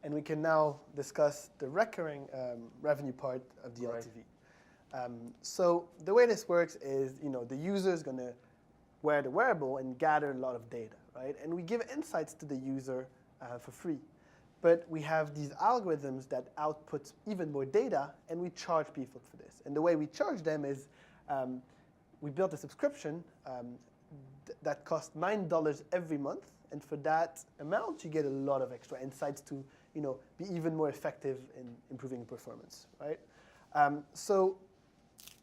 And we can now discuss the recurring revenue part of the LTV. So the way this works is, the user is going to wear the wearable and gather a lot of data, right? And we give insights to the user for free. But we have these algorithms that output even more data, and we charge people for this. And the way we charge them is we built a subscription that costs $9 every month. And for that amount, you get a lot of extra insights to be even more effective in improving performance, right? So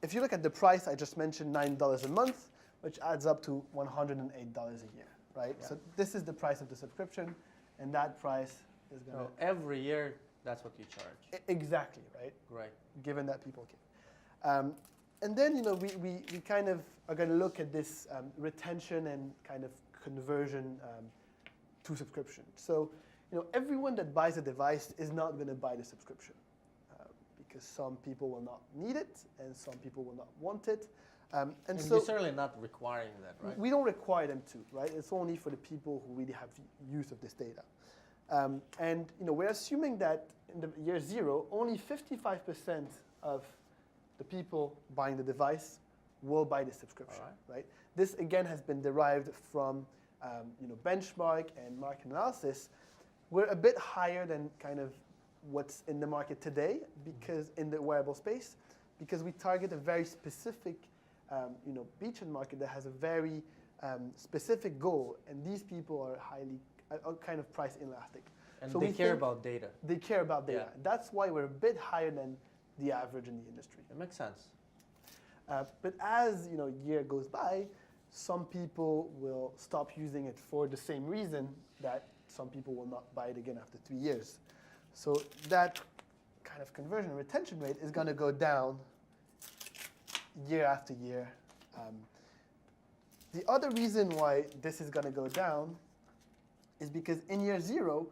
if you look at the price, I just mentioned $9 a month, which adds up to $108 a year, right? Yeah. So this is the price of the subscription, and that price is going to... So every year, that's what you charge. Exactly, right? Right. Given that people can. And then, we kind of are going to look at this retention and kind of conversion to subscription. So, everyone that buys a device is not going to buy the subscription because some people will not need it and some people will not want it. And so you're certainly not requiring that, right? We don't require them to, right? It's only for the people who really have use of this data. And we're assuming that in the year 0, only 55% of the people buying the device will buy the subscription, right? This again has been derived from benchmark and market analysis. We're a bit higher than kind of what's in the market today because in the wearable space, because we target a very specific beachhead market that has a very specific goal, and these people are kind of price inelastic. And so they care about data. They care about data. Yeah. That's why we're a bit higher than the average in the industry. It makes sense. But as year goes by, some people will stop using it for the same reason that some people will not buy it again after 3 years. So that kind of conversion and retention rate is going to go down year after year. The other reason why this is going to go down is because in year 0,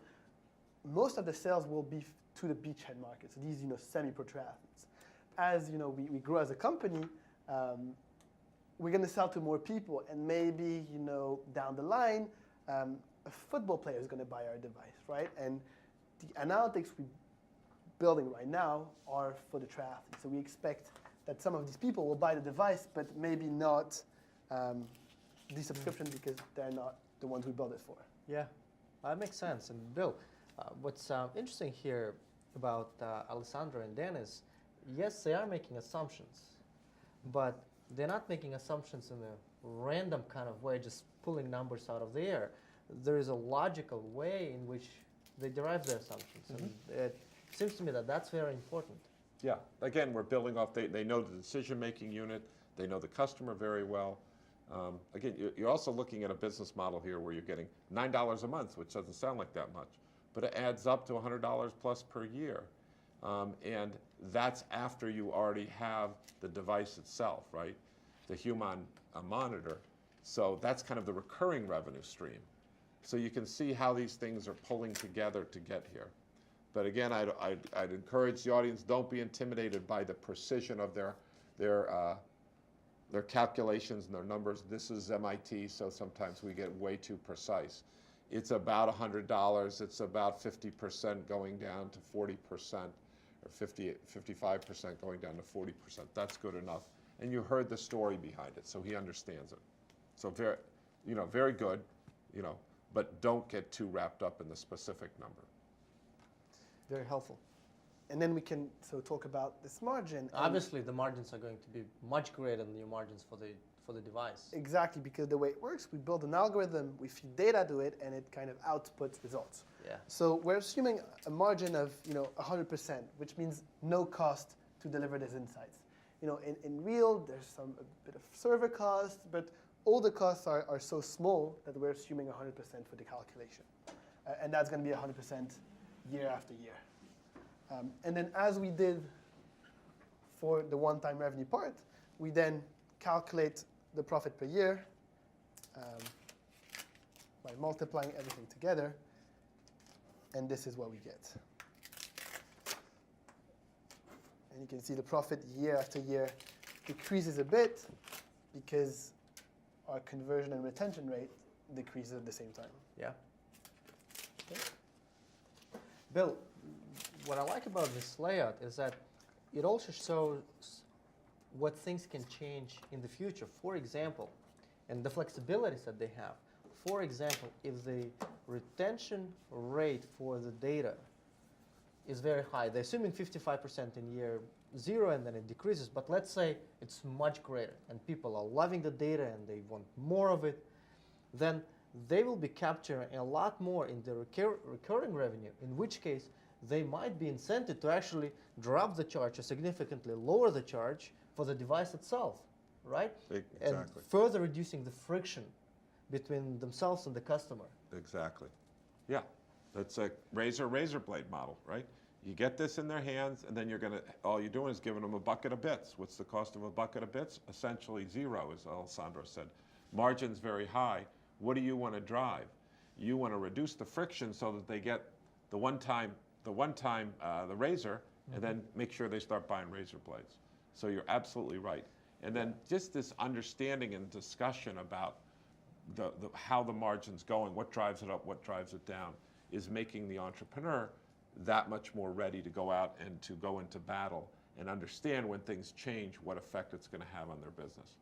most of the sales will be to the beachhead market, so these semi-pro triathletes. As we grow as a company, we're going to sell to more people, and maybe down the line, a football player is going to buy our device, right? And the analytics we're building right now are for the triathletes. So we expect that some of these people will buy the device, but maybe not the subscription because they're not the ones we built it for. Yeah, that makes sense. And Bill, what's interesting here about Alessandro and Dennis, yes, they are making assumptions, but they're not making assumptions in a random kind of way, just pulling numbers out of the air. There is a logical way in which they derive their assumptions. Mm-hmm. And it seems to me that that's very important. Yeah, again, we're building off, they know the decision-making unit, they know the customer very well. Again, you're also looking at a business model here where you're getting $9 a month, which doesn't sound like that much, but it adds up to $100 plus per year. And that's after you already have the device itself, right? The Human monitor. So that's kind of the recurring revenue stream. So you can see how these things are pulling together to get here. But again, I'd encourage the audience, don't be intimidated by the precision of their calculations and their numbers. This is MIT, so sometimes we get way too precise. It's about $100. It's about 50% going down to 40%, or 55% going down to 40%. That's good enough. And you heard the story behind it, so he understands it. So very good, but don't get too wrapped up in the specific number. Very helpful. And then we can talk about this margin. Obviously, the margins are going to be much greater than your margins for the device. Exactly, because the way it works, we build an algorithm, we feed data to it, and it kind of outputs results. Yeah. So we're assuming a margin of 100%, which means no cost to deliver these insights. In real, there's a bit of server costs, but all the costs are so small that we're assuming 100% for the calculation. And that's going to be 100% year after year. And then as we did for the one-time revenue part, we then calculate the profit per year by multiplying everything together, and this is what we get. And you can see the profit year after year decreases a bit because our conversion and retention rate decreases at the same time. Yeah. Okay. Bill, what I like about this layout is that it also shows what things can change in the future. For example, and the flexibilities that they have. For example, if the retention rate for the data is very high, they're assuming 55% in year 0 and then it decreases, but let's say it's much greater and people are loving the data and they want more of it, then they will be capturing a lot more in the recurring revenue, in which case they might be incented to actually drop the charge or significantly lower the charge for the device itself, right? Exactly. And further reducing the friction between themselves and the customer. Exactly. Yeah, that's a razor blade model, right? You get this in their hands, and then all you're doing is giving them a bucket of bits. What's the cost of a bucket of bits? Essentially 0, as Alessandro said. Margin's very high. What do you want to drive? You want to reduce the friction so that they get the razor, and then make sure they start buying razor blades. So you're absolutely right. And then just this understanding and discussion about how the margin's going, what drives it up, what drives it down, is making the entrepreneur that much more ready to go out and to go into battle and understand when things change what effect it's going to have on their business.